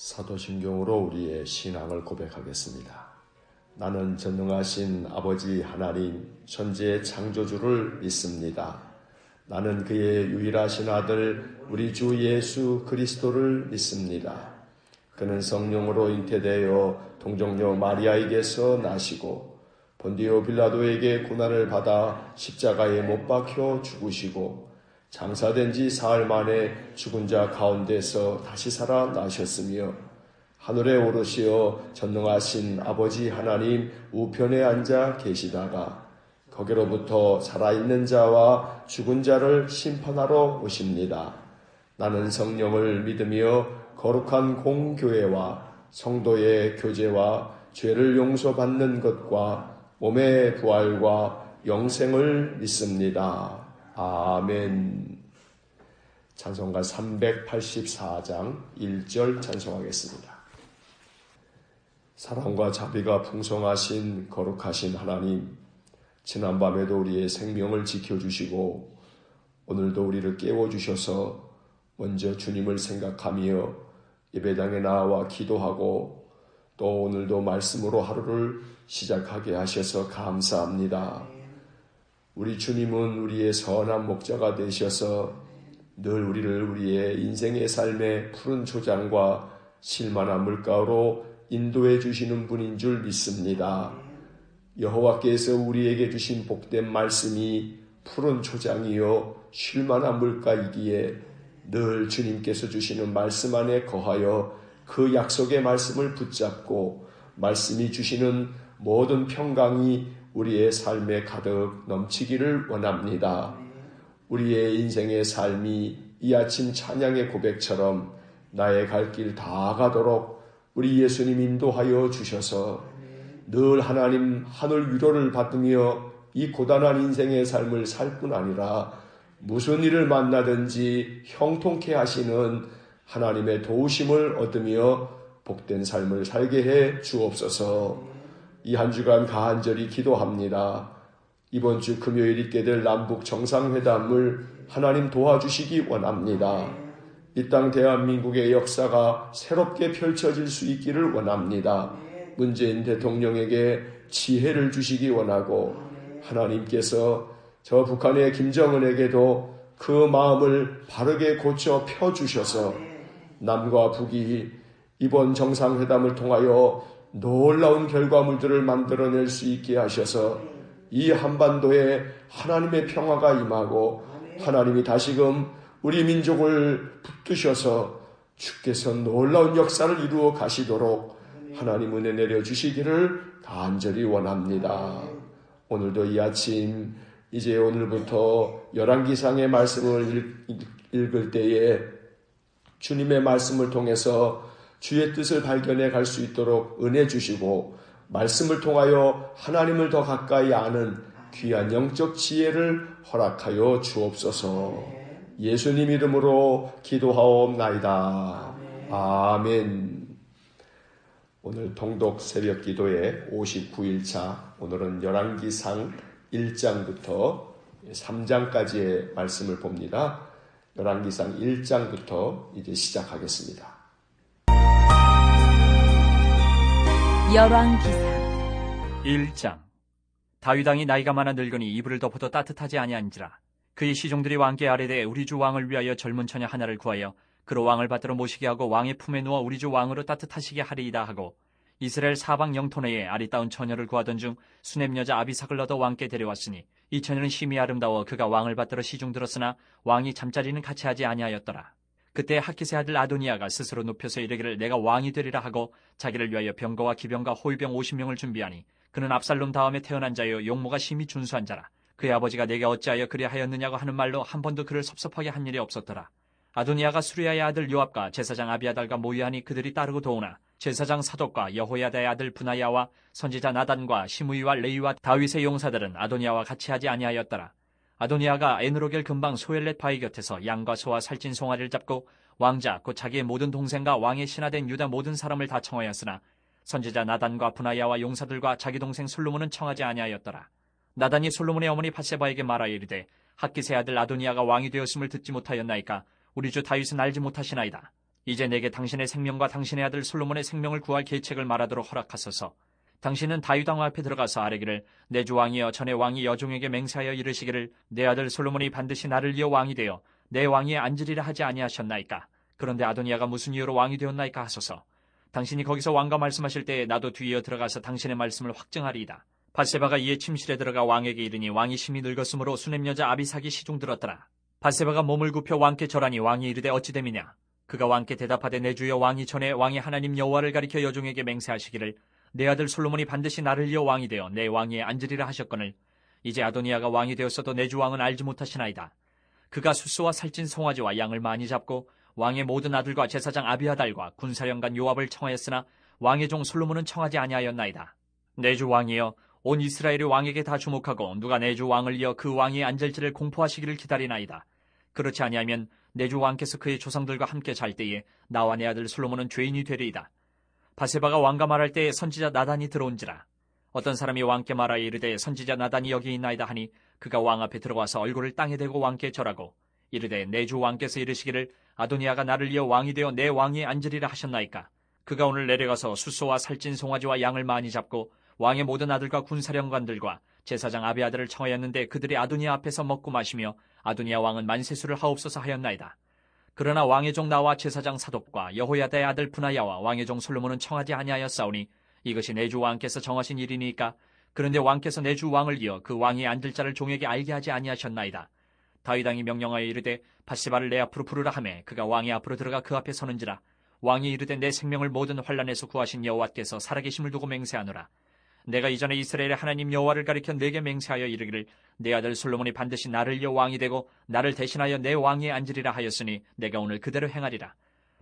사도신경으로 우리의 신앙을 고백하겠습니다. 나는 전능하신 아버지 하나님, 천지의 창조주를 믿습니다. 나는 그의 유일하신 아들 우리 주 예수 그리스도를 믿습니다. 그는 성령으로 잉태되어 동정녀 마리아에게서 나시고 본디오 빌라도에게 고난을 받아 십자가에 못 박혀 죽으시고 장사된 지 사흘 만에 죽은 자 가운데서 다시 살아나셨으며 하늘에 오르시어 전능하신 아버지 하나님 우편에 앉아 계시다가 거기로부터 살아있는 자와 죽은 자를 심판하러 오십니다. 나는 성령을 믿으며 거룩한 공교회와 성도의 교제와 죄를 용서받는 것과 몸의 부활과 영생을 믿습니다. 아멘. 찬송가 384장 1절 찬송하겠습니다. 사랑과 자비가 풍성하신 거룩하신 하나님, 지난밤에도 우리의 생명을 지켜주시고 오늘도 우리를 깨워주셔서 먼저 주님을 생각하며 예배당에 나와 기도하고 또 오늘도 말씀으로 하루를 시작하게 하셔서 감사합니다. 우리 주님은 우리의 선한 목자가 되셔서 늘 우리를 우리의 인생의 삶의 푸른 초장과 실만한 물가로 인도해 주시는 분인 줄 믿습니다. 여호와께서 우리에게 주신 복된 말씀이 푸른 초장이요 쉴만한 물가이기에 늘 주님께서 주시는 말씀 안에 거하여 그 약속의 말씀을 붙잡고 말씀이 주시는 모든 평강이 우리의 삶에 가득 넘치기를 원합니다. 우리의 인생의 삶이 이 아침 찬양의 고백처럼 나의 갈 길 다 가도록 우리 예수님 인도하여 주셔서 늘 하나님 하늘 위로를 받으며 이 고단한 인생의 삶을 살 뿐 아니라 무슨 일을 만나든지 형통케 하시는 하나님의 도우심을 얻으며 복된 삶을 살게 해 주옵소서. 이 한 주간 간절히 기도합니다. 이번 주 금요일 있게 될 남북 정상회담을 하나님 도와주시기 원합니다. 이 땅 대한민국의 역사가 새롭게 펼쳐질 수 있기를 원합니다. 문재인 대통령에게 지혜를 주시기 원하고 하나님께서 저 북한의 김정은에게도 그 마음을 바르게 고쳐 펴주셔서 남과 북이 이번 정상회담을 통하여 놀라운 결과물들을 만들어낼 수 있게 하셔서 이 한반도에 하나님의 평화가 임하고 하나님이 다시금 우리 민족을 붙드셔서 주께서 놀라운 역사를 이루어 가시도록 하나님 은혜 내려주시기를 간절히 원합니다. 오늘도 이 아침 이제 오늘부터 열왕기상의 말씀을 읽을 때에 주님의 말씀을 통해서 주의 뜻을 발견해 갈 수 있도록 은혜 주시고 말씀을 통하여 하나님을 더 가까이 아는 귀한 영적 지혜를 허락하여 주옵소서. 예수님 이름으로 기도하옵나이다. 아멘. 오늘 통독 새벽 기도의 59일차, 오늘은 열왕기상 1장부터 3장까지의 말씀을 봅니다. 열왕기상 1장부터 이제 시작하겠습니다. 열왕기상 1장. 다윗 왕이 나이가 많아 늙으니 이불을 덮어도 따뜻하지 아니한지라. 그의 시종들이 왕께 아뢰되 우리 주 왕을 위하여 젊은 처녀 하나를 구하여 그로 왕을 받들어 모시게 하고 왕의 품에 누워 우리 주 왕으로 따뜻하시게 하리이다 하고 이스라엘 사방 영토 내에 아리따운 처녀를 구하던 중 수넴 여자 아비삭을 얻어 왕께 데려왔으니 이 처녀는 심히 아름다워 그가 왕을 받들어 시중 들었으나 왕이 잠자리는 같이 하지 아니하였더라. 그때 학기세 아들 아도니아가 스스로 눕혀서 이르기를 내가 왕이 되리라 하고 자기를 위하여 병거와 기병과 호위병 50명을 준비하니 그는 압살롬 다음에 태어난 자요 용모가 심히 준수한 자라. 그의 아버지가 내게 어찌하여 그리 하였느냐고 하는 말로 한 번도 그를 섭섭하게 한 일이 없었더라. 아도니아가 수리아의 아들 요압과 제사장 아비아달과 모의하니 그들이 따르고 도우나 제사장 사독과 여호야다의 아들 브나야와 선지자 나단과 시므이와 레이와 다윗의 용사들은 아도니아와 같이 하지 아니하였더라. 아도니아가 에느로겔 근방 소엘렛 바위 곁에서 양과 소와 살찐 송아리를 잡고 왕자 곧 자기의 모든 동생과 왕의 신하된 유다 모든 사람을 다 청하였으나 선지자 나단과 브나야와 용사들과 자기 동생 솔로몬은 청하지 아니하였더라. 나단이 솔로몬의 어머니 밧세바에게 말하여 이르되 학기세 아들 아도니아가 왕이 되었음을 듣지 못하였나이까 우리 주 다윗은 알지 못하시나이다. 이제 내게 당신의 생명과 당신의 아들 솔로몬의 생명을 구할 계책을 말하도록 허락하소서. 당신은 다윗 왕 앞에 들어가서 아뢰기를 내 주 왕이여 전에 왕이 여종에게 맹세하여 이르시기를 내 아들 솔로몬이 반드시 나를 이어 왕이 되어 내 왕위에 앉으리라 하지 아니하셨나이까. 그런데 아도니아가 무슨 이유로 왕이 되었나이까 하소서. 당신이 거기서 왕과 말씀하실 때에 나도 뒤이어 들어가서 당신의 말씀을 확증하리이다. 밧세바가 이에 침실에 들어가 왕에게 이르니 왕이 심히 늙었으므로 수냄 여자 아비삭이 시중 들었더라. 밧세바가 몸을 굽혀 왕께 절하니 왕이 이르되 어찌 됨이냐. 그가 왕께 대답하되 내 주여 왕이 전에 왕이 하나님 여호와를 가리켜 여종에게 맹세하시기를 내 아들 솔로몬이 반드시 나를 이어 왕이 되어 내 왕위에 앉으리라 하셨거늘 이제 아도니아가 왕이 되었어도 내 주 왕은 알지 못하시나이다. 그가 숫소와 살찐 송아지와 양을 많이 잡고 왕의 모든 아들과 제사장 아비아달과 군사령관 요압을 청하였으나 왕의 종 솔로몬은 청하지 아니하였나이다. 내 주 왕이여 온 이스라엘이 왕에게 다 주목하고 누가 내 주 왕을 이어 그 왕위에 앉을지를 공포하시기를 기다리나이다. 그렇지 아니하면 내 주 왕께서 그의 조상들과 함께 잘 때에 나와 내 아들 솔로몬은 죄인이 되리이다. 밧세바가 왕과 말할 때에 선지자 나단이 들어온지라. 어떤 사람이 왕께 말하여 이르되 선지자 나단이 여기 있나이다 하니 그가 왕 앞에 들어와서 얼굴을 땅에 대고 왕께 절하고 이르되 내 주 왕께서 이르시기를 아도니아가 나를 이어 왕이 되어 내 왕위에 앉으리라 하셨나이까. 그가 오늘 내려가서 숫소와 살찐 송아지와 양을 많이 잡고 왕의 모든 아들과 군사령관들과 제사장 아비아들을 청하였는데 그들이 아도니아 앞에서 먹고 마시며 아도니아 왕은 만세수를 하옵소서 하였나이다. 그러나 왕의 종 나와 제사장 사독과 여호야다의 아들 브나야와 왕의 종 솔로몬은 청하지 아니하였사오니 이것이 내 주 왕께서 정하신 일이니까. 그런데 왕께서 내 주 왕을 이어 그 왕위에 앉을 자를 종에게 알게 하지 아니하셨나이다. 다윗 왕이 명령하여 이르되 밧세바를 내 앞으로 부르라 하매 그가 왕의 앞으로 들어가 그 앞에 서는지라. 왕이 이르되 내 생명을 모든 환난에서 구하신 여호와께서 살아계심을 두고 맹세하노라. 내가 이전에 이스라엘의 하나님 여호와를 가리켜 내게 맹세하여 이르기를 내 아들 솔로몬이 반드시 나를 이어 왕이 되고 나를 대신하여 내 왕위에 앉으리라 하였으니 내가 오늘 그대로 행하리라.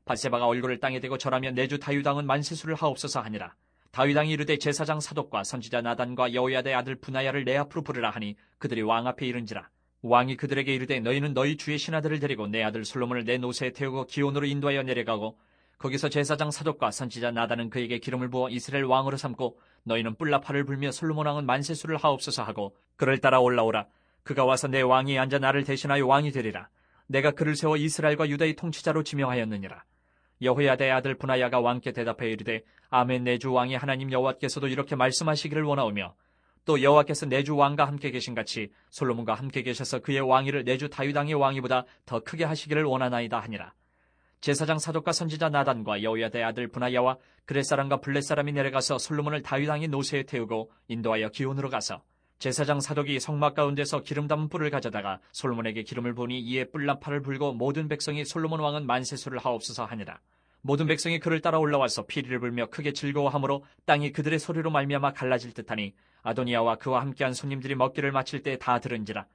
밧세바가 얼굴을 땅에 대고 절하며 내 주 다윗 왕은 만세수를 하옵소서 하니라. 다윗 왕이 이르되 제사장 사독과 선지자 나단과 여호야다의 아들 브나야를 내 앞으로 부르라 하니 그들이 왕 앞에 이른지라. 왕이 그들에게 이르되 너희는 너희 주의 신하들을 데리고 내 아들 솔로몬을 내 노새에 태우고 기온으로 인도하여 내려가고 거기서 제사장 사독과 선지자 나단은 그에게 기름을 부어 이스라엘 왕으로 삼고 너희는 뿔나팔을 불며 솔로몬 왕은 만세수를 하옵소서 하고 그를 따라 올라오라. 그가 와서 내 왕위에 앉아 나를 대신하여 왕이 되리라. 내가 그를 세워 이스라엘과 유다의 통치자로 지명하였느니라. 여호야다의 아들 브나야가 왕께 대답하여 이르되 아멘. 내 주 왕이 하나님 여호와께서도 이렇게 말씀하시기를 원하오며 또 여호와께서 내 주 왕과 함께 계신 같이 솔로몬과 함께 계셔서 그의 왕위를 내 주 다윗 왕의 왕위보다 더 크게 하시기를 원하나이다 하니라. 제사장 사독과 선지자 나단과 여호야다의 아들 브나야와 그렛 사람과 블렛 사람이 내려가서 솔로몬을 다윗 왕의 노새에 태우고 인도하여 기온으로 가서 제사장 사독이 성막 가운데서 기름 담은 뿔을 가져다가 솔로몬에게 기름을 부으니 이에 뿔나팔을 불고 모든 백성이 솔로몬 왕은 만세수를 하옵소서 하니라. 모든 백성이 그를 따라 올라와서 피리를 불며 크게 즐거워하므로 땅이 그들의 소리로 말미암아 갈라질 듯하니 아도니아와 그와 함께한 손님들이 먹기를 마칠 때 다 들은지라.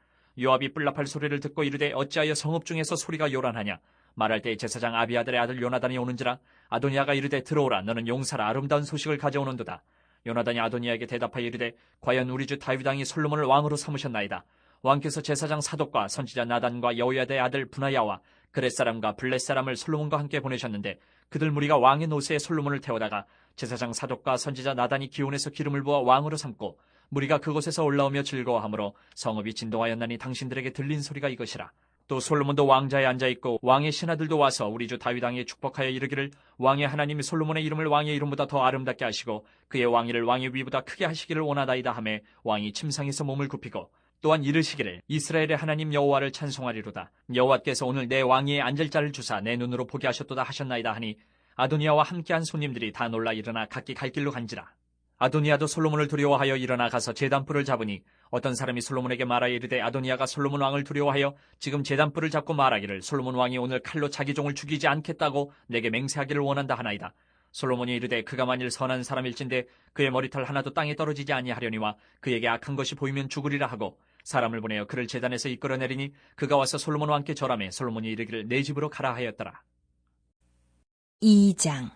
요압이 뿔나팔 소리를 듣고 이르되 어찌하여 성읍 중에서 소리가 요란하냐. 말할 때 제사장 아비아들의 아들 요나단이 오는지라. 아도니아가 이르되 들어오라. 너는 용사라. 아름다운 소식을 가져오는도다. 요나단이 아도니아에게 대답하여 이르되 과연 우리 주 다윗 왕이 솔로몬을 왕으로 삼으셨나이다. 왕께서 제사장 사독과 선지자 나단과 여호야다의 아들 브나야와 그렛 사람과 블렛 사람을 솔로몬과 함께 보내셨는데 그들 무리가 왕의 노새에 솔로몬을 태우다가 제사장 사독과 선지자 나단이 기온에서 기름을 부어 왕으로 삼고 무리가 그곳에서 올라오며 즐거워하므로 성읍이 진동하였나니 당신들에게 들린 소리가 이것이라. 또 솔로몬도 왕자에 앉아있고 왕의 신하들도 와서 우리 주 다윗 왕에 축복하여 이르기를 왕의 하나님이 솔로몬의 이름을 왕의 이름보다 더 아름답게 하시고 그의 왕위를 왕의 위보다 크게 하시기를 원하다이다 하매 왕이 침상에서 몸을 굽히고 또한 이르시기를 이스라엘의 하나님 여호와를 찬송하리로다. 여호와께서 오늘 내 왕위에 앉을 자를 주사 내 눈으로 보게 하셨도다 하셨나이다 하니 아도니아와 함께한 손님들이 다 놀라 일어나 각기 갈 길로 간지라. 아도니아도 솔로몬을 두려워하여 일어나 가서 제단뿔을 잡으니 어떤 사람이 솔로몬에게 말하여 이르되 아도니아가 솔로몬 왕을 두려워하여 지금 제단뿔을 잡고 말하기를 솔로몬 왕이 오늘 칼로 자기 종을 죽이지 않겠다고 내게 맹세하기를 원한다 하나이다. 솔로몬이 이르되 그가 만일 선한 사람일진데 그의 머리털 하나도 땅에 떨어지지 아니하려니와 그에게 악한 것이 보이면 죽으리라 하고 사람을 보내어 그를 제단에서 이끌어내리니 그가 와서 솔로몬 왕께 절하매 솔로몬이 이르기를 내 집으로 가라 하였더라. 2장.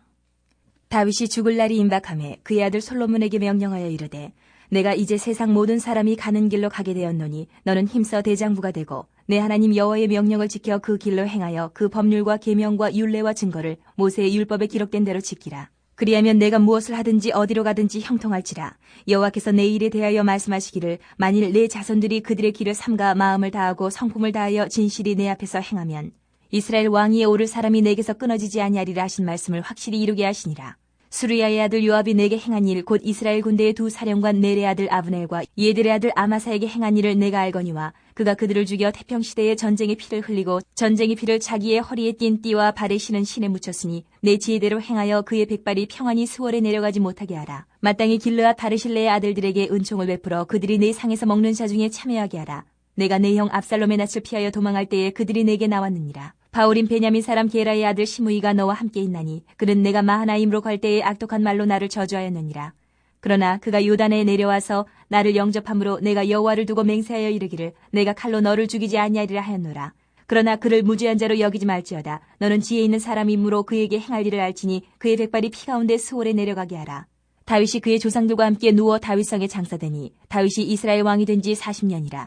다윗이 죽을 날이 임박하매 그의 아들 솔로몬에게 명령하여 이르되 내가 이제 세상 모든 사람이 가는 길로 가게 되었노니 너는 힘써 대장부가 되고 내 하나님 여호와의 명령을 지켜 그 길로 행하여 그 법률과 계명과 율례와 증거를 모세의 율법에 기록된 대로 지키라. 그리하면 내가 무엇을 하든지 어디로 가든지 형통할지라. 여호와께서 내 일에 대하여 말씀하시기를 만일 내 자손들이 그들의 길을 삼가 마음을 다하고 성품을 다하여 진실이 내 앞에서 행하면 이스라엘 왕위에 오를 사람이 내게서 끊어지지 아니하리라 하신 말씀을 확실히 이루게 하시니라. 수르야의 아들 요압이 내게 행한 일 곧 이스라엘 군대의 두 사령관 넬의 아들 아브넬과 예들의 아들 아마사에게 행한 일을 내가 알거니와 그가 그들을 죽여 태평시대에 전쟁의 피를 흘리고 전쟁의 피를 자기의 허리에 띤 띠와 발에 신은 신에 묻혔으니 내 지혜대로 행하여 그의 백발이 평안히 수월에 내려가지 못하게 하라. 마땅히 길르앗 바르실레의 아들들에게 은총을 베풀어 그들이 내 상에서 먹는 자 중에 참여하게 하라. 내가 내 형 압살롬의 낯을 피하여 도망할 때에 그들이 내게 나왔느니라. 바울인 베냐민 사람 게라의 아들 시므이가 너와 함께 있나니 그는 내가 마하나임으로 갈 때에 악독한 말로 나를 저주하였느니라. 그러나 그가 요단에 내려와서 나를 영접함으로 내가 여호와를 두고 맹세하여 이르기를 내가 칼로 너를 죽이지 아니하리라 하였노라. 그러나 그를 무죄한 자로 여기지 말지어다. 너는 지혜 있는 사람이므로 그에게 행할 일을 알지니 그의 백발이 피 가운데 수월에 내려가게 하라. 다윗이 그의 조상들과 함께 누워 다윗성에 장사되니 다윗이 이스라엘 왕이 된 지 40년이라.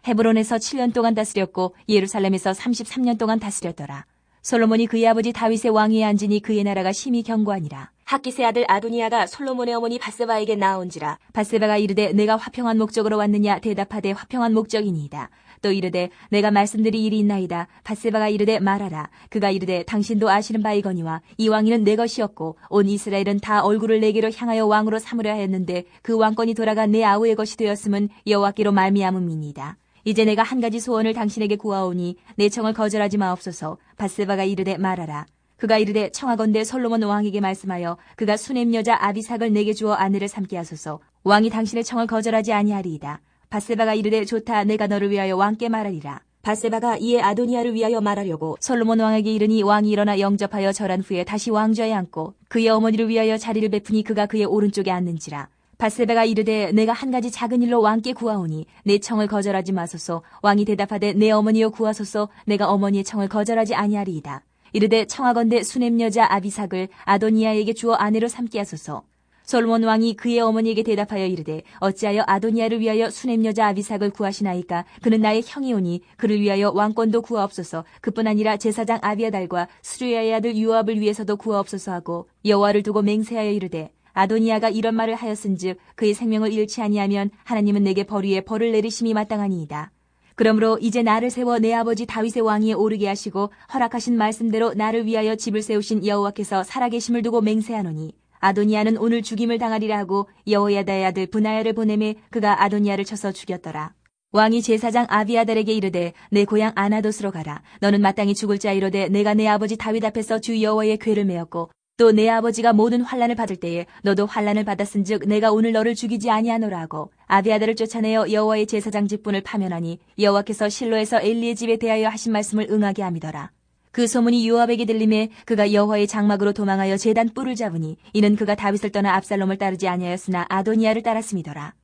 헤브론에서 7년 동안 다스렸고 예루살렘에서 33년 동안 다스렸더라. 솔로몬이 그의 아버지 다윗의 왕위에 앉으니 그의 나라가 심히 견고하니라. 학기스의 아들 아도니아가 솔로몬의 어머니 바세바에게 나온지라. 바세바가 이르되 내가 화평한 목적으로 왔느냐 대답하되 화평한 목적이니이다. 또 이르되 내가 말씀드릴 일이 있나이다. 바세바가 이르되 말하라. 그가 이르되 당신도 아시는 바이거니와 이 왕위는 내 것이었고 온 이스라엘은 다 얼굴을 내게로 향하여 왕으로 삼으려 하였는데 그 왕권이 돌아가 내 아우의 것이 되었음은 여호와께로 말미암음이니이다. 이제 내가 한 가지 소원을 당신에게 구하오니 내 청을 거절하지 마옵소서. 바세바가 이르되 말하라. 그가 이르되 청하건대 솔로몬 왕에게 말씀하여 그가 수넴 여자 아비삭을 내게 주어 아내를 삼게 하소서. 왕이 당신의 청을 거절하지 아니하리이다. 바세바가 이르되 좋다. 내가 너를 위하여 왕께 말하리라. 바세바가 이에 아도니아를 위하여 말하려고 솔로몬 왕에게 이르니 왕이 일어나 영접하여 절한 후에 다시 왕좌에 앉고 그의 어머니를 위하여 자리를 베푸니 그가 그의 오른쪽에 앉는지라. 바세바가 이르되 내가 한 가지 작은 일로 왕께 구하오니 내 청을 거절하지 마소서. 왕이 대답하되 내 어머니여 구하소서. 내가 어머니의 청을 거절하지 아니하리이다. 이르되 청하건대 수넴 여자 아비삭을 아도니아에게 주어 아내로 삼게 하소서. 솔로몬 왕이 그의 어머니에게 대답하여 이르되 어찌하여 아도니아를 위하여 수넴 여자 아비삭을 구하시나이까. 그는 나의 형이오니 그를 위하여 왕권도 구하옵소서. 그뿐 아니라 제사장 아비아달과 수르야의 아들 요압을 위해서도 구하옵소서 하고 여호와를 두고 맹세하여 이르되 아도니아가 이런 말을 하였은즉 그의 생명을 잃지 아니하면 하나님은 내게 벌 위에 벌을 내리심이 마땅하니이다. 그러므로 이제 나를 세워 내 아버지 다윗의 왕위에 오르게 하시고 허락하신 말씀대로 나를 위하여 집을 세우신 여호와께서 살아계심을 두고 맹세하노니 아도니아는 오늘 죽임을 당하리라 하고 여호야다의 아들 브나야를 보내매 그가 아도니아를 쳐서 죽였더라. 왕이 제사장 아비아달에게 이르되 내 고향 아나돗으로 가라. 너는 마땅히 죽을 자이로되 내가 내 아버지 다윗 앞에서 주 여호와의 궤를 메었고 또 내 아버지가 모든 환난을 받을 때에 너도 환난을 받았은즉 내가 오늘 너를 죽이지 아니하노라 하고 아비아달을 쫓아내어 여호와의 제사장 직분을 파면하니 여호와께서 실로에서 엘리의 집에 대하여 하신 말씀을 응하게 함이더라. 그 소문이 요압에게 들림에 그가 여호와의 장막으로 도망하여 제단 뿔을 잡으니 이는 그가 다윗을 떠나 압살롬을 따르지 아니하였으나 아도니아를 따랐음이더라.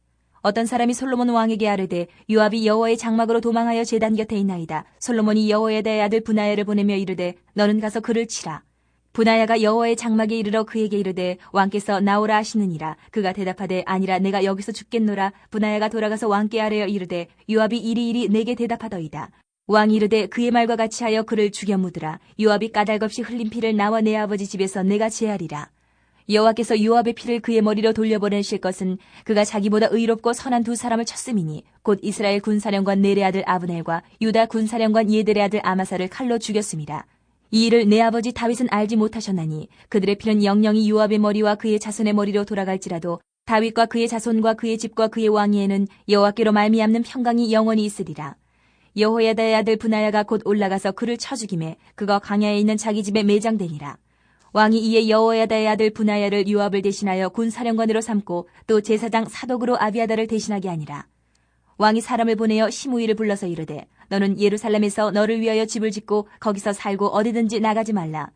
어떤 사람이 솔로몬 왕에게 아뢰되 요압이 여호와의 장막으로 도망하여 제단 곁에 있나이다. 솔로몬이 여호야다의 아들 브나야를 보내며 이르되 너는 가서 그를 치라. 브나야가 여호와의 장막에 이르러 그에게 이르되 왕께서 나오라 하시느니라. 그가 대답하되 아니라 내가 여기서 죽겠노라. 브나야가 돌아가서 왕께 아뢰어 이르되 요압이 이리이리 내게 대답하더이다. 왕이 이르되 그의 말과 같이 하여 그를 죽여 묻으라. 요압이 까닭없이 흘린 피를 나와 내 아버지 집에서 내가 제하리라. 여호와께서 요압의 피를 그의 머리로 돌려보내실 것은 그가 자기보다 의롭고 선한 두 사람을 쳤음이니 곧 이스라엘 군사령관 넬의 아들 아브넬과 유다 군사령관 예델의 아들 아마사를 칼로 죽였습니다. 이 일을 내 아버지 다윗은 알지 못하셨나니 그들의 피는 영영이 요압의 머리와 그의 자손의 머리로 돌아갈지라도 다윗과 그의 자손과 그의 집과 그의 왕위에는 여호와께로 말미암는 평강이 영원히 있으리라. 여호야다의 아들 브나야가 곧 올라가서 그를 쳐 죽이매 그가 광야에 있는 자기 집에 매장되니라. 왕이 이에 여호야다의 아들 브나야를 요압을 대신하여 군사령관으로 삼고 또 제사장 사독으로 아비아달을 대신하게 하니라. 왕이 사람을 보내어 시므이를 불러서 이르되 너는 예루살렘에서 너를 위하여 집을 짓고 거기서 살고 어디든지 나가지 말라.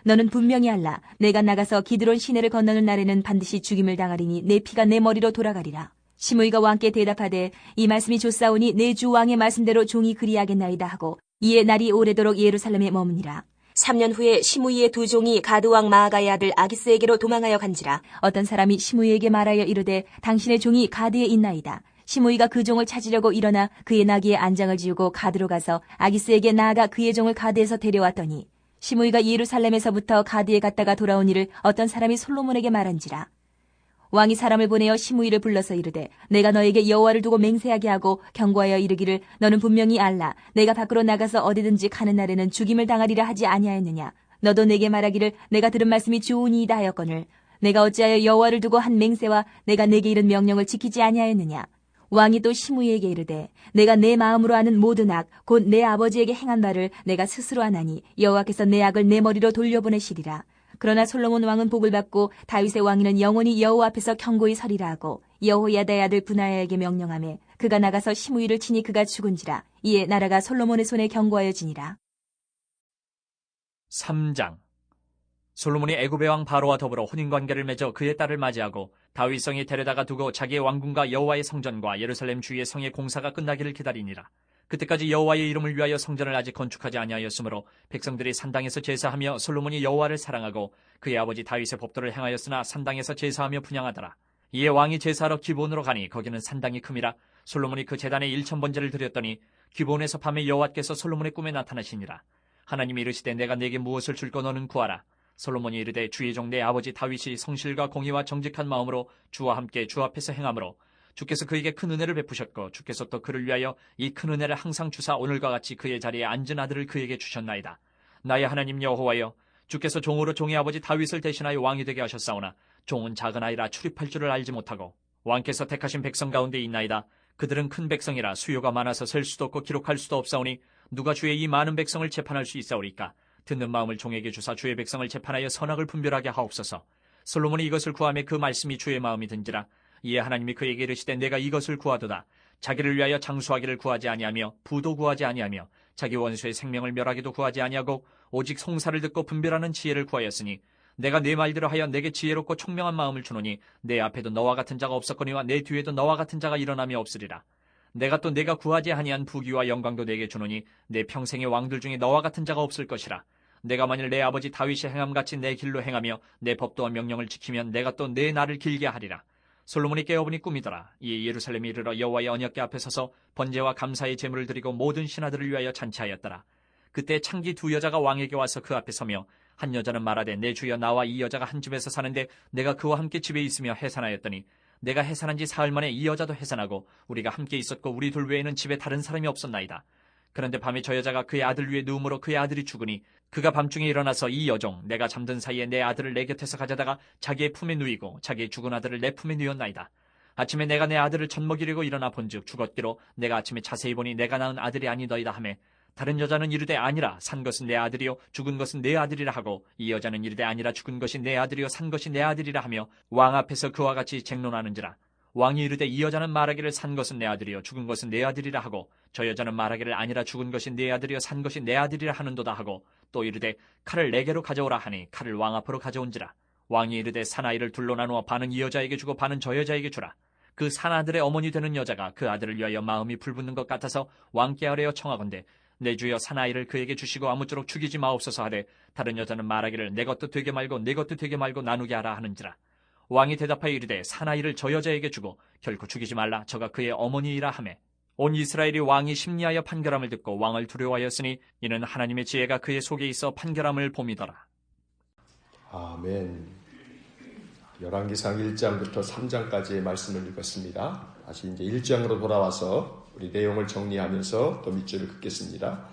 너는 분명히 알라. 내가 나가서 기드론 시내를 건너는 날에는 반드시 죽임을 당하리니 내 피가 내 머리로 돌아가리라. 시므이가 왕께 대답하되 이 말씀이 좋사오니 내 주 왕의 말씀대로 종이 그리하겠나이다 하고 이에 날이 오래도록 예루살렘에 머무니라. 3년 후에 시므이의 두 종이 가드왕 마아가의 아들 아기스에게로 도망하여 간지라. 어떤 사람이 시므이에게 말하여 이르되 당신의 종이 가드에 있나이다. 시므이가 그 종을 찾으려고 일어나 그의 나귀에 안장을 지우고 가드로 가서 아기스에게 나아가 그의 종을 가드에서 데려왔더니 시므이가 예루살렘에서부터 가드에 갔다가 돌아온 일을 어떤 사람이 솔로몬에게 말한지라. 왕이 사람을 보내어 시므이를 불러서 이르되 내가 너에게 여호와를 두고 맹세하게 하고 경고하여 이르기를 너는 분명히 알라 내가 밖으로 나가서 어디든지 가는 날에는 죽임을 당하리라 하지 아니하였느냐. 너도 내게 말하기를 내가 들은 말씀이 좋으니이다 하였거늘 내가 어찌하여 여호와를 두고 한 맹세와 내가 내게 이른 명령을 지키지 아니하였느냐. 왕이 또 시므이에게 이르되 내가 내 마음으로 하는 모든 악 곧 내 아버지에게 행한 바를 내가 스스로 하나니 여호와께서 내 악을 내 머리로 돌려보내시리라. 그러나 솔로몬 왕은 복을 받고 다윗의 왕위는 영원히 여호와 앞에서 견고히 서리라 하고 여호야다의 아들 분하야에게 명령하매 그가 나가서 시므이를 치니 그가 죽은지라. 이에 나라가 솔로몬의 손에 견고하여지니라. 3장. 솔로몬이 애굽의 왕 바로와 더불어 혼인관계를 맺어 그의 딸을 맞이하고 다윗성에 데려다가 두고 자기의 왕궁과 여호와의 성전과 예루살렘 주위의 성의 공사가 끝나기를 기다리니라. 그때까지 여호와의 이름을 위하여 성전을 아직 건축하지 아니하였으므로 백성들이 산당에서 제사하며 솔로몬이 여호와를 사랑하고 그의 아버지 다윗의 법도를 행하였으나 산당에서 제사하며 분향하더라. 이에 왕이 제사하러 기브온으로 가니 거기는 산당이 큼이라. 솔로몬이 그 제단에 1000번제를 드렸더니 기브온에서 밤에 여호와께서 솔로몬의 꿈에 나타나시니라. 하나님이 이르시되 내가 네게 무엇을 줄까 너는 구하라. 솔로몬이 이르되 주의 종 내 아버지 다윗이 성실과 공의와 정직한 마음으로 주와 함께 주 앞에서 행함으로 주께서 그에게 큰 은혜를 베푸셨고 주께서 또 그를 위하여 이 큰 은혜를 항상 주사 오늘과 같이 그의 자리에 앉은 아들을 그에게 주셨나이다. 나의 하나님 여호와여 주께서 종으로 종의 아버지 다윗을 대신하여 왕이 되게 하셨사오나 종은 작은 아이라 출입할 줄을 알지 못하고 왕께서 택하신 백성 가운데 있나이다. 그들은 큰 백성이라 수요가 많아서 셀 수도 없고 기록할 수도 없사오니 누가 주의 이 많은 백성을 재판할 수 있사오리까. 듣는 마음을 종에게 주사 주의 백성을 재판하여 선악을 분별하게 하옵소서. 솔로몬이 이것을 구하며 그 말씀이 주의 마음이 든지라. 이에 하나님이 그에게 이르시되 내가 이것을 구하도다. 자기를 위하여 장수하기를 구하지 아니하며 부도 구하지 아니하며 자기 원수의 생명을 멸하기도 구하지 아니하고 오직 송사를 듣고 분별하는 지혜를 구하였으니 내가 네 말대로 하여 내게 지혜롭고 총명한 마음을 주노니 내 앞에도 너와 같은 자가 없었거니와 내 뒤에도 너와 같은 자가 일어나며 없으리라. 내가 또 내가 구하지 아니한 부귀와 영광도 내게 주노니 내 평생의 왕들 중에 너와 같은 자가 없을 것이라. 내가 만일 내 아버지 다윗이 행함같이 내 길로 행하며 내 법도와 명령을 지키면 내가 또 내 날을 길게 하리라. 솔로몬이 깨어보니 꿈이더라. 이에 예루살렘에 이르러 여호와의 언약궤 앞에 서서 번제와 감사의 제물을 드리고 모든 신하들을 위하여 잔치하였더라. 그때 창기 2 여자가 왕에게 와서 그 앞에 서며 한 여자는 말하되 내 주여 나와 이 여자가 한 집에서 사는데 내가 그와 함께 집에 있으며 해산하였더니 내가 해산한 지 사흘 만에 이 여자도 해산하고 우리가 함께 있었고 우리 둘 외에는 집에 다른 사람이 없었나이다. 그런데 밤에 저 여자가 그의 아들 위에 누움으로 그의 아들이 죽으니 그가 밤중에 일어나서 이 여종 내가 잠든 사이에 내 아들을 내 곁에서 가져다가 자기의 품에 누이고 자기의 죽은 아들을 내 품에 누였나이다. 아침에 내가 내 아들을 젖먹이려고 일어나 본즉 죽었기로 내가 아침에 자세히 보니 내가 낳은 아들이 아니더이다 하매 다른 여자는 이르되 아니라 산 것은 내 아들이요 죽은 것은 내 아들이라 하고 이 여자는 이르되 아니라 죽은 것이 내 아들이요 산 것이 내 아들이라 하며 왕 앞에서 그와 같이 쟁론하는지라. 왕이 이르되 이 여자는 말하기를 산 것은 내 아들이요 죽은 것은 내 아들이라 하고 저 여자는 말하기를 아니라 죽은 것이 내 아들이요 산 것이 내 아들이라 하는도다 하고 또 이르되 칼을 내게로 가져오라 하니 칼을 왕 앞으로 가져온지라. 왕이 이르되 사나이를 둘로 나누어 반은 이 여자에게 주고 반은 저 여자에게 주라. 그 사나들의 어머니 되는 여자가 그 아들을 위하여 마음이 불붙는 것 같아서 왕께 아뢰어 청하건대 내 주여 사나이를 그에게 주시고 아무쪼록 죽이지 마옵소서 하되 다른 여자는 말하기를 내 것도 되게 말고 내 것도 되게 말고 나누게 하라 하는지라. 왕이 대답하여 이르되 사나이를 저 여자에게 주고 결코 죽이지 말라 저가 그의 어머니이라 하매 온 이스라엘이 왕이 심리하여 판결함을 듣고 왕을 두려워하였으니 이는 하나님의 지혜가 그의 속에 있어 판결함을 봄이더라. 아멘. 열왕기상 1장부터 3장까지의 말씀을 읽었습니다. 다시 이제 1장으로 돌아와서 우리 내용을 정리하면서 또 밑줄을 긋겠습니다.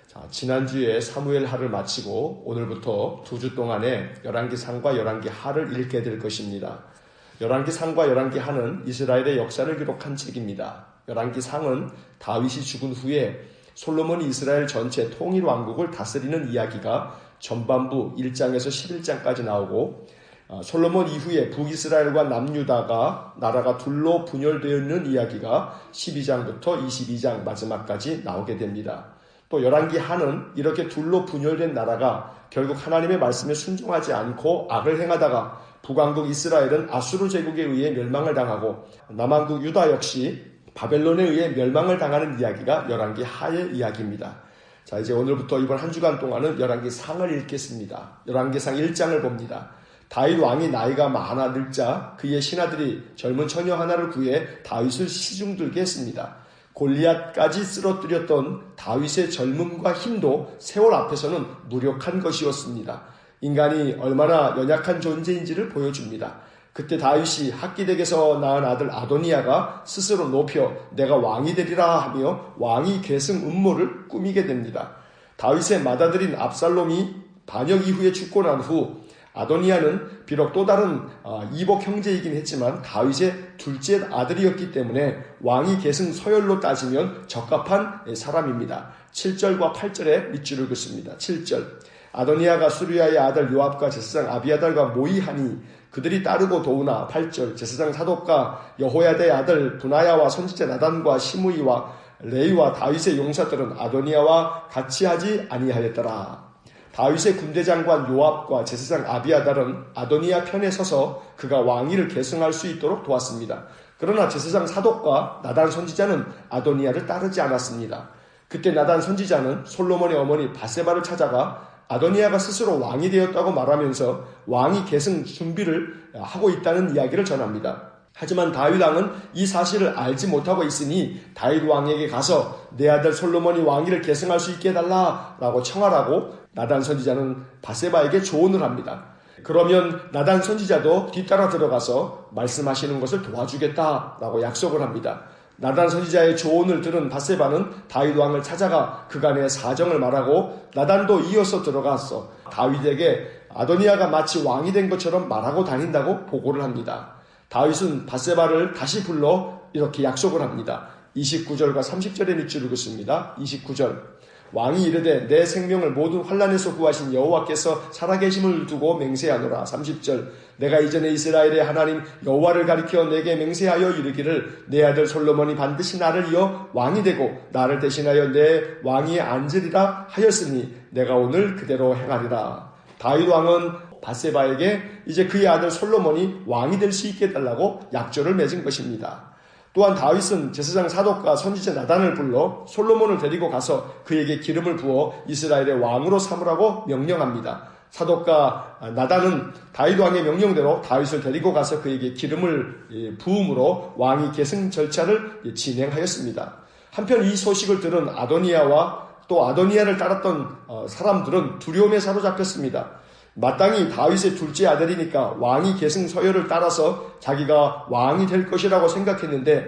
자, 지난주에 사무엘 하를 마치고 오늘부터 2주 동안에 열왕기상과 열왕기하를 읽게 될 것입니다. 열왕기상과 열왕기하는 이스라엘의 역사를 기록한 책입니다. 열왕기상은 다윗이 죽은 후에 솔로몬이 이스라엘 전체 통일 왕국을 다스리는 이야기가 전반부 1장에서 11장까지 나오고 솔로몬 이후에 북이스라엘과 남유다가 나라가 둘로 분열되어 있는 이야기가 12장부터 22장 마지막까지 나오게 됩니다. 또 열왕기하는 이렇게 둘로 분열된 나라가 결국 하나님의 말씀에 순종하지 않고 악을 행하다가 북왕국 이스라엘은 아수르 제국에 의해 멸망을 당하고 남왕국 유다 역시 바벨론에 의해 멸망을 당하는 이야기가 열왕기하의 이야기입니다. 자, 이제 오늘부터 이번 한 주간 동안은 열왕기상을 읽겠습니다. 열왕기상 1장을 봅니다. 다윗 왕이 나이가 많아 늙자 그의 신하들이 젊은 처녀 하나를 구해 다윗을 시중들게 했습니다. 골리앗까지 쓰러뜨렸던 다윗의 젊음과 힘도 세월 앞에서는 무력한 것이었습니다. 인간이 얼마나 연약한 존재인지를 보여줍니다. 그때 다윗이 학기덱에서 낳은 아들 아도니아가 스스로 높여 내가 왕이 되리라 하며 왕위 계승 음모를 꾸미게 됩니다. 다윗의 맏아들인 압살롬이 반역 이후에 죽고 난 후 아도니아는 비록 또 다른 이복 형제이긴 했지만 다윗의 둘째 아들이었기 때문에 왕위 계승 서열로 따지면 적합한 사람입니다. 7절과 8절에 밑줄을 긋습니다. 7절 아도니아가 수르야의 아들 요압과 제사장 아비아달과 모이하니 그들이 따르고 도우나. 8절 제사장 사독과 여호야다의 아들 분하야와 선지자 나단과 시므이와 레이와 다윗의 용사들은 아도니아와 같이 하지 아니하였더라. 다윗의 군대장관 요압과 제사장 아비아달은 아도니아 편에 서서 그가 왕위를 계승할 수 있도록 도왔습니다. 그러나 제사장 사독과 나단 선지자는 아도니아를 따르지 않았습니다. 그때 나단 선지자는 솔로몬의 어머니 바세바를 찾아가 아도니아가 스스로 왕이 되었다고 말하면서 왕위 계승 준비를 하고 있다는 이야기를 전합니다. 하지만 다윗 왕은 이 사실을 알지 못하고 있으니 다윗 왕에게 가서 내 아들 솔로몬이 왕위를 계승할 수 있게 해달라라고 청하라고 나단 선지자는 바세바에게 조언을 합니다. 그러면 나단 선지자도 뒤따라 들어가서 말씀하시는 것을 도와주겠다라고 약속을 합니다. 나단 선지자의 조언을 들은 바세바는 다윗 왕을 찾아가 그간의 사정을 말하고 나단도 이어서 들어가서 다윗에게 아도니아가 마치 왕이 된 것처럼 말하고 다닌다고 보고를 합니다. 다윗은 바세바를 다시 불러 이렇게 약속을 합니다. 29절과 30절의 밑줄을 긋습니다. 29절 왕이 이르되 내 생명을 모든 환난에서 구하신 여호와께서 살아계심을 두고 맹세하노라. 30절 내가 이전에 이스라엘의 하나님 여호와를 가리켜 내게 맹세하여 이르기를 내 아들 솔로몬이 반드시 나를 이어 왕이 되고 나를 대신하여 내 왕위에 앉으리라 하였으니 내가 오늘 그대로 행하리라. 다윗 왕은 바세바에게 이제 그의 아들 솔로몬이 왕이 될 수 있게 해달라고 약조를 맺은 것입니다. 또한 다윗은 제사장 사독과 선지자 나단을 불러 솔로몬을 데리고 가서 그에게 기름을 부어 이스라엘의 왕으로 삼으라고 명령합니다. 사독과 나단은 다윗 왕의 명령대로 다윗을 데리고 가서 그에게 기름을 부음으로 왕위 계승 절차를 진행하였습니다. 한편 이 소식을 들은 아도니아와 또 아도니아를 따랐던 사람들은 두려움에 사로잡혔습니다. 마땅히 다윗의 둘째 아들이니까 왕위 계승 서열을 따라서 자기가 왕이 될 것이라고 생각했는데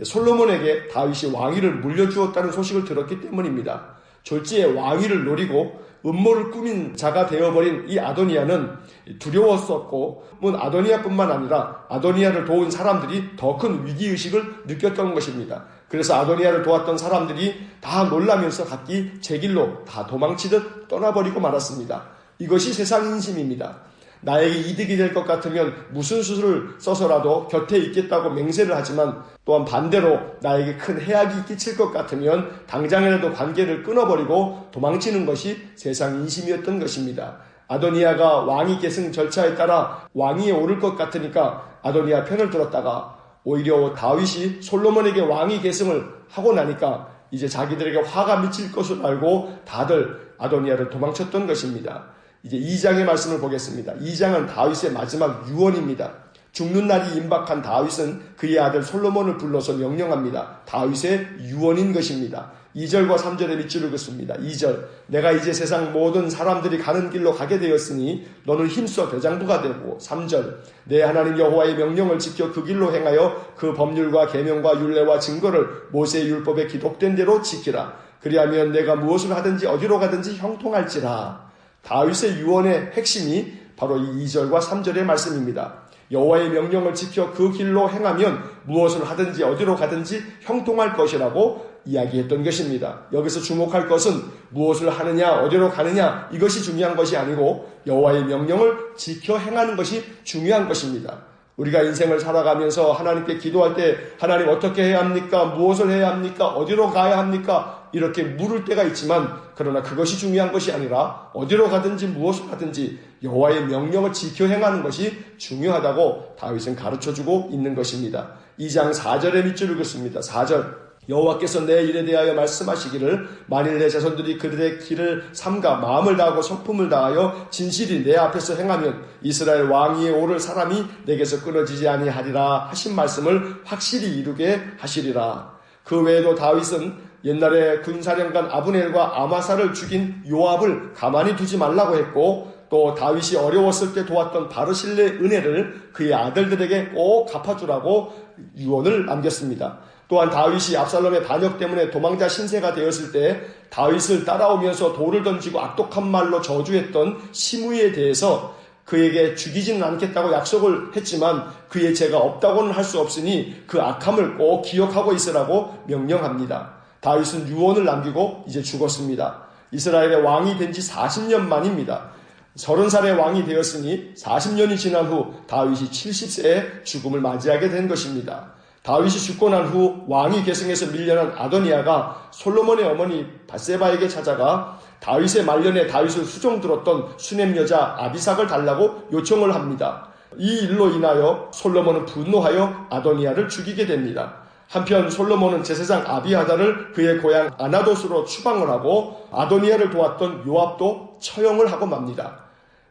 솔로몬에게 다윗이 왕위를 물려주었다는 소식을 들었기 때문입니다. 졸지에 왕위를 노리고 음모를 꾸민 자가 되어버린 이 아도니아는 두려웠었고 아도니아뿐만 아니라 아도니아를 도운 사람들이 더 큰 위기의식을 느꼈던 것입니다. 그래서 아도니아를 도왔던 사람들이 다 놀라면서 각기 제 길로 다 도망치듯 떠나버리고 말았습니다. 이것이 세상 인심입니다. 나에게 이득이 될 것 같으면 무슨 수를 써서라도 곁에 있겠다고 맹세를 하지만 또한 반대로 나에게 큰 해악이 끼칠 것 같으면 당장이라도 관계를 끊어버리고 도망치는 것이 세상 인심이었던 것입니다. 아도니아가 왕위 계승 절차에 따라 왕위에 오를 것 같으니까 아도니아 편을 들었다가 오히려 다윗이 솔로몬에게 왕위 계승을 하고 나니까 이제 자기들에게 화가 미칠 것을 알고 다들 아도니아를 도망쳤던 것입니다. 이제 2장의 말씀을 보겠습니다. 2장은 다윗의 마지막 유언입니다. 죽는 날이 임박한 다윗은 그의 아들 솔로몬을 불러서 명령합니다. 다윗의 유언인 것입니다. 2절과 3절의 밑줄을 긋습니다. 2절 내가 이제 세상 모든 사람들이 가는 길로 가게 되었으니 너는 힘써 대장부가 되고 3절 내 하나님 여호와의 명령을 지켜 그 길로 행하여 그 법률과 계명과 율례와 증거를 모세의 율법에 기록된 대로 지키라. 그리하면 내가 무엇을 하든지 어디로 가든지 형통할지라. 다윗의 유언의 핵심이 바로 이 2절과 3절의 말씀입니다. 여호와의 명령을 지켜 그 길로 행하면 무엇을 하든지 어디로 가든지 형통할 것이라고 이야기했던 것입니다. 여기서 주목할 것은 무엇을 하느냐 어디로 가느냐 이것이 중요한 것이 아니고 여호와의 명령을 지켜 행하는 것이 중요한 것입니다. 우리가 인생을 살아가면서 하나님께 기도할 때 하나님 어떻게 해야 합니까? 무엇을 해야 합니까? 어디로 가야 합니까? 이렇게 물을 때가 있지만 그러나 그것이 중요한 것이 아니라 어디로 가든지 무엇을 하든지 여호와의 명령을 지켜 행하는 것이 중요하다고 다윗은 가르쳐주고 있는 것입니다. 2장 4절의 밑줄을 긋습니다. 4절 여호와께서 내 일에 대하여 말씀하시기를 만일 내 자손들이 그들의 길을 삼가 마음을 다하고 성품을 다하여 진실이 내 앞에서 행하면 이스라엘 왕위에 오를 사람이 내게서 끊어지지 아니하리라 하신 말씀을 확실히 이루게 하시리라. 그 외에도 다윗은 옛날에 군사령관 아브넬과 아마사를 죽인 요압을 가만히 두지 말라고 했고 또 다윗이 어려웠을 때 도왔던 바르실레의 은혜를 그의 아들들에게 꼭 갚아주라고 유언을 남겼습니다. 또한 다윗이 압살롬의 반역 때문에 도망자 신세가 되었을 때 다윗을 따라오면서 돌을 던지고 악독한 말로 저주했던 시므이에 대해서 그에게 죽이지는 않겠다고 약속을 했지만 그의 죄가 없다고는 할 수 없으니 그 악함을 꼭 기억하고 있으라고 명령합니다. 다윗은 유언을 남기고 이제 죽었습니다. 이스라엘의 왕이 된 지 40년 만입니다. 30살의 왕이 되었으니 40년이 지난 후 다윗이 70세에 죽음을 맞이하게 된 것입니다. 다윗이 죽고 난 후 왕위 계승에서 밀려난 아도니아가 솔로몬의 어머니 밧세바에게 찾아가 다윗의 말년에 다윗을 수종 들었던 수냄 여자 아비삭을 달라고 요청을 합니다. 이 일로 인하여 솔로몬은 분노하여 아도니아를 죽이게 됩니다. 한편 솔로몬은 제사장 아비아달을 그의 고향 아나돗으로 추방을 하고 아도니아를 도왔던 요압도 처형을 하고 맙니다.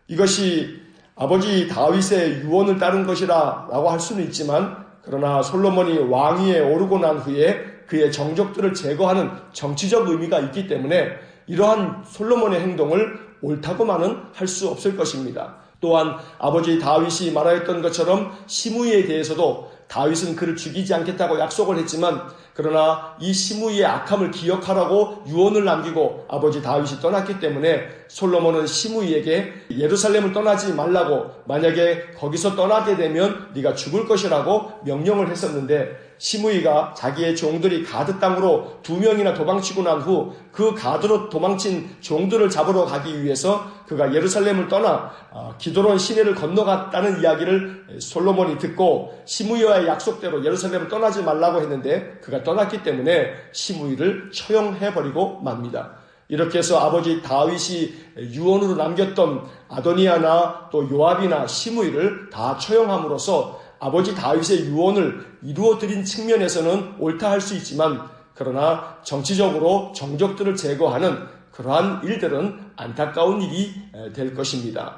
이것이 아버지 다윗의 유언을 따른 것이라고 할 수는 있지만 그러나 솔로몬이 왕위에 오르고 난 후에 그의 정적들을 제거하는 정치적 의미가 있기 때문에 이러한 솔로몬의 행동을 옳다고만은 할 수 없을 것입니다. 또한 아버지 다윗이 말하였던 것처럼 시므이에 대해서도 다윗은 그를 죽이지 않겠다고 약속을 했지만 그러나 이 시므이의 악함을 기억하라고 유언을 남기고 아버지 다윗이 떠났기 때문에 솔로몬은 시므이에게 예루살렘을 떠나지 말라고 만약에 거기서 떠나게 되면 네가 죽을 것이라고 명령을 했었는데 시므이가 자기의 종들이 가드 땅으로 2명이나 도망치고 난 후 그 가드로 도망친 종들을 잡으러 가기 위해서 그가 예루살렘을 떠나 기드론 시내를 건너갔다는 이야기를 솔로몬이 듣고 시므이와의 약속대로 예루살렘을 떠나지 말라고 했는데 그가 떠났기 때문에 시므이를 처형해버리고 맙니다. 이렇게 해서 아버지 다윗이 유언으로 남겼던 아도니아나 또 요압이나 시므이를 다 처형함으로써 아버지 다윗의 유언을 이루어드린 측면에서는 옳다 할 수 있지만 그러나 정치적으로 정적들을 제거하는 그러한 일들은 안타까운 일이 될 것입니다.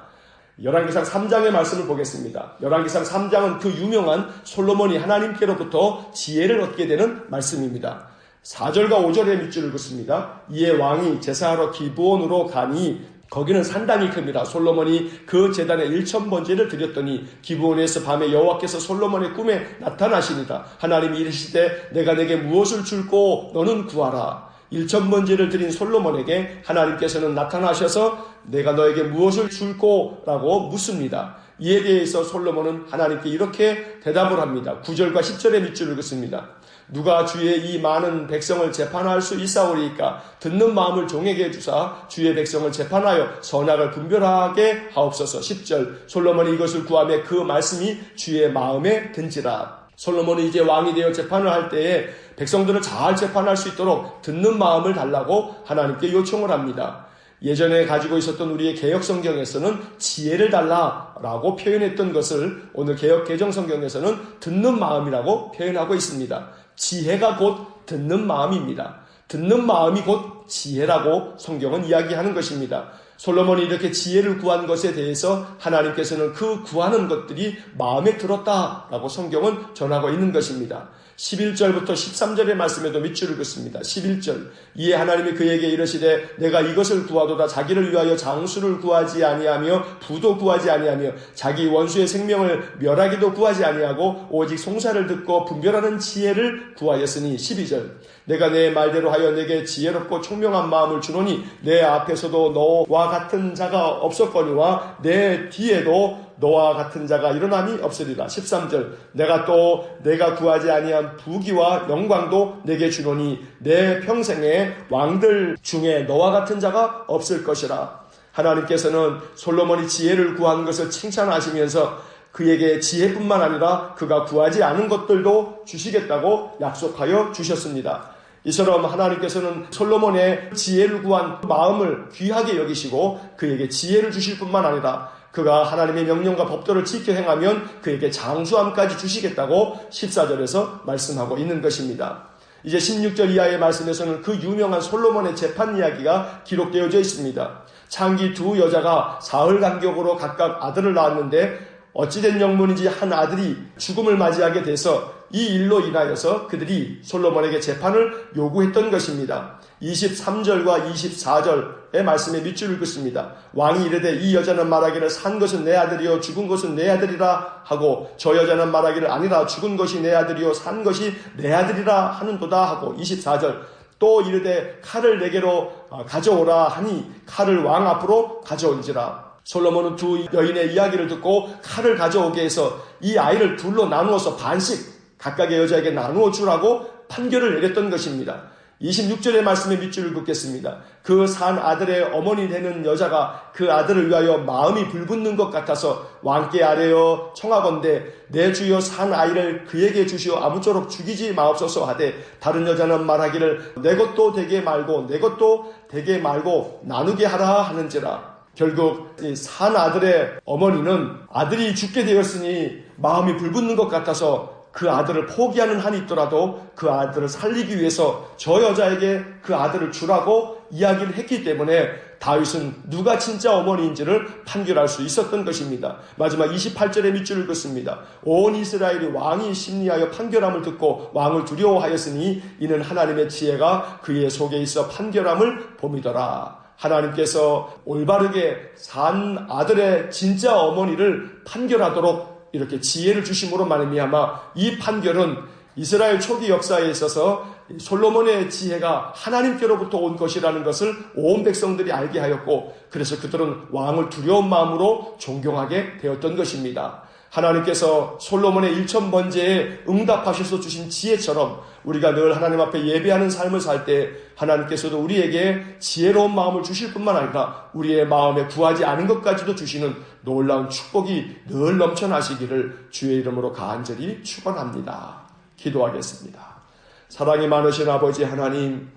열왕기상 3장의 말씀을 보겠습니다. 열왕기상 3장은 그 유명한 솔로몬이 하나님께로부터 지혜를 얻게 되는 말씀입니다. 4절과 5절의 밑줄을 긋습니다. 이에 왕이 제사하러 기브온으로 가니 거기는 산당이 큽니다. 솔로몬이 그 제단에 1000번제를 드렸더니 기브온에서 밤에 여호와께서 솔로몬의 꿈에 나타나시니라. 하나님이 이르시되 내가 내게 무엇을 줄꼬 너는 구하라. 1000번제를 드린 솔로몬에게 하나님께서는 나타나셔서 내가 너에게 무엇을 줄꼬 라고 묻습니다. 이에 대해서 솔로몬은 하나님께 이렇게 대답을 합니다. 9절과 10절의 밑줄을 긋습니다. 누가 주의 이 많은 백성을 재판할 수 있사오리이까 듣는 마음을 종에게 주사 주의 백성을 재판하여 선악을 분별하게 하옵소서. 10절 솔로몬이 이것을 구하며 그 말씀이 주의 마음에 든지라. 솔로몬이 이제 왕이 되어 재판을 할 때에 백성들을 잘 재판할 수 있도록 듣는 마음을 달라고 하나님께 요청을 합니다. 예전에 가지고 있었던 우리의 개혁성경에서는 지혜를 달라라고 표현했던 것을 오늘 개혁개정성경에서는 듣는 마음이라고 표현하고 있습니다. 지혜가 곧 듣는 마음입니다. 듣는 마음이 곧 지혜라고 성경은 이야기하는 것입니다. 솔로몬이 이렇게 지혜를 구한 것에 대해서 하나님께서는 그 구하는 것들이 마음에 들었다라고 성경은 전하고 있는 것입니다. 11절부터 13절의 말씀에도 밑줄을 긋습니다. 11절 이에 하나님이 그에게 이르시되 내가 이것을 구하도다. 자기를 위하여 장수를 구하지 아니하며 부도 구하지 아니하며 자기 원수의 생명을 멸하기도 구하지 아니하고 오직 송사를 듣고 분별하는 지혜를 구하였으니 12절 내가 내 말대로 하여 내게 지혜롭고 총명한 마음을 주노니 내 앞에서도 너와 같은 자가 없었거니와 내 뒤에도 너와 같은 자가 일어남이 없으리라. 13절 내가 구하지 아니한 부귀와 영광도 내게 주노니 내 평생에 왕들 중에 너와 같은 자가 없을 것이라. 하나님께서는 솔로몬이 지혜를 구한 것을 칭찬하시면서 그에게 지혜뿐만 아니라 그가 구하지 않은 것들도 주시겠다고 약속하여 주셨습니다. 이처럼 하나님께서는 솔로몬의 지혜를 구한 마음을 귀하게 여기시고 그에게 지혜를 주실 뿐만 아니라 그가 하나님의 명령과 법도를 지켜 행하면 그에게 장수함까지 주시겠다고 14절에서 말씀하고 있는 것입니다. 이제 16절 이하의 말씀에서는 그 유명한 솔로몬의 재판 이야기가 기록되어져 있습니다. 창기 두 여자가 사흘 간격으로 각각 아들을 낳았는데 어찌된 영문인지 한 아들이 죽음을 맞이하게 돼서 이 일로 인하여서 그들이 솔로몬에게 재판을 요구했던 것입니다. 23절과 24절의 말씀에 밑줄을 긋습니다. 왕이 이르되 이 여자는 말하기를 산 것은 내 아들이요 죽은 것은 내 아들이라 하고 저 여자는 말하기를 아니라 죽은 것이 내 아들이요 산 것이 내 아들이라 하는도다 하고 24절 또 이르되 칼을 내게로 가져오라 하니 칼을 왕 앞으로 가져온지라. 솔로몬은 두 여인의 이야기를 듣고 칼을 가져오게 해서 이 아이를 둘로 나누어서 반씩 각각의 여자에게 나누어 주라고 판결을 내렸던 것입니다. 26절의 말씀에 밑줄을 긋겠습니다. 그 산 아들의 어머니 되는 여자가 그 아들을 위하여 마음이 불붙는 것 같아서 왕께 아뢰어 청하건대 내 주여 산 아이를 그에게 주시어 아무쪼록 죽이지 마옵소서 하되 다른 여자는 말하기를 내 것도 되게 말고 내 것도 되게 말고 나누게 하라 하는지라. 결국 이 산 아들의 어머니는 아들이 죽게 되었으니 마음이 불붙는 것 같아서 그 아들을 포기하는 한이 있더라도 그 아들을 살리기 위해서 저 여자에게 그 아들을 주라고 이야기를 했기 때문에 다윗은 누가 진짜 어머니인지를 판결할 수 있었던 것입니다. 마지막 28절의 밑줄을 긋습니다. 온 이스라엘이 왕이 심리하여 판결함을 듣고 왕을 두려워하였으니 이는 하나님의 지혜가 그의 속에 있어 판결함을 봄이더라. 하나님께서 올바르게 산 아들의 진짜 어머니를 판결하도록 이렇게 지혜를 주심으로 말미암아 이 판결은 이스라엘 초기 역사에 있어서 솔로몬의 지혜가 하나님께로부터 온 것이라는 것을 온 백성들이 알게 하였고 그래서 그들은 왕을 두려운 마음으로 존경하게 되었던 것입니다. 하나님께서 솔로몬의 1000번제에 응답하셔서 주신 지혜처럼 우리가 늘 하나님 앞에 예배하는 삶을 살 때 하나님께서도 우리에게 지혜로운 마음을 주실 뿐만 아니라 우리의 마음에 구하지 않은 것까지도 주시는 놀라운 축복이 늘 넘쳐나시기를 주의 이름으로 간절히 축원합니다. 기도하겠습니다. 사랑이 많으신 아버지 하나님,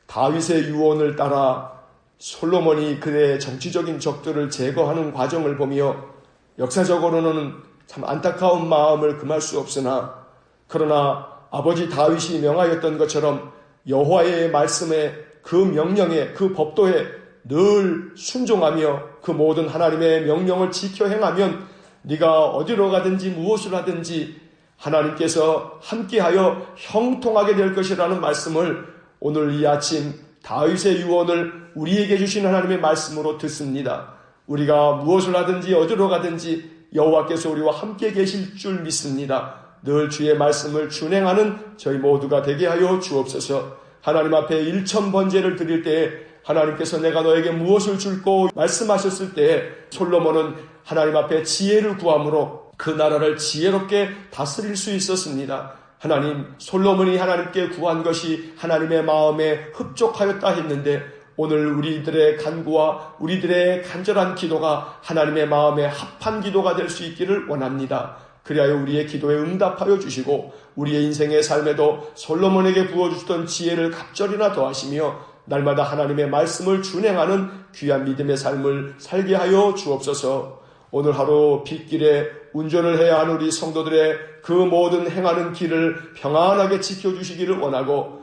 다윗의 유언을 따라 솔로몬이 그의 정치적인 적들을 제거하는 과정을 보며 역사적으로는 참 안타까운 마음을 금할 수 없으나 그러나 아버지 다윗이 명하였던 것처럼 여호와의 말씀에 그 명령에 그 법도에 늘 순종하며 그 모든 하나님의 명령을 지켜 행하면 네가 어디로 가든지 무엇을 하든지 하나님께서 함께하여 형통하게 될 것이라는 말씀을 오늘 이 아침 다윗의 유언을 우리에게 주신 하나님의 말씀으로 듣습니다. 우리가 무엇을 하든지 어디로 가든지 여호와께서 우리와 함께 계실 줄 믿습니다. 늘 주의 말씀을 준행하는 저희 모두가 되게 하여 주옵소서. 하나님 앞에 1000번제를 드릴 때에 하나님께서 내가 너에게 무엇을 줄고 말씀하셨을 때에 솔로몬은 하나님 앞에 지혜를 구함으로 그 나라를 지혜롭게 다스릴 수 있었습니다. 하나님, 솔로몬이 하나님께 구한 것이 하나님의 마음에 흡족하였다 했는데 오늘 우리들의 간구와 우리들의 간절한 기도가 하나님의 마음에 합한 기도가 될 수 있기를 원합니다. 그리하여 우리의 기도에 응답하여 주시고 우리의 인생의 삶에도 솔로몬에게 부어주셨던 지혜를 갑절이나 더하시며 날마다 하나님의 말씀을 준행하는 귀한 믿음의 삶을 살게 하여 주옵소서. 오늘 하루 빗길에 운전을 해야 하는 우리 성도들의 그 모든 행하는 길을 평안하게 지켜주시기를 원하고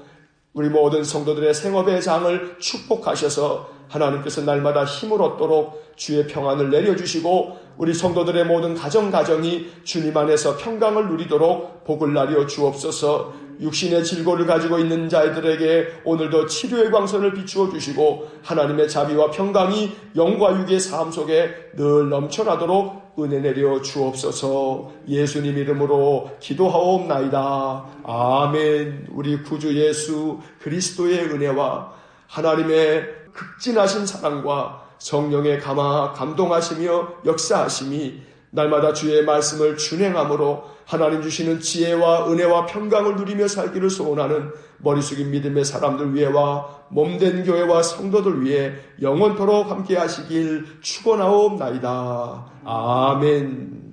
우리 모든 성도들의 생업의 장을 축복하셔서 하나님께서 날마다 힘을 얻도록 주의 평안을 내려주시고 우리 성도들의 모든 가정이 주님 안에서 평강을 누리도록 복을 나려 주옵소서. 육신의 질고를 가지고 있는 자들에게 오늘도 치료의 광선을 비추어 주시고 하나님의 자비와 평강이 영과 육의 삶 속에 늘 넘쳐나도록 은혜 내려 주옵소서. 예수님 이름으로 기도하옵나이다. 아멘. 우리 구주 예수 그리스도의 은혜와 하나님의 극진하신 사랑과 성령의 감동하시며 역사하심이 날마다 주의 말씀을 준행함으로 하나님 주시는 지혜와 은혜와 평강을 누리며 살기를 소원하는 머리 숙인 믿음의 사람들 위에와 몸된 교회와 성도들 위해 영원토록 함께 하시길 축원하옵나이다. 아멘.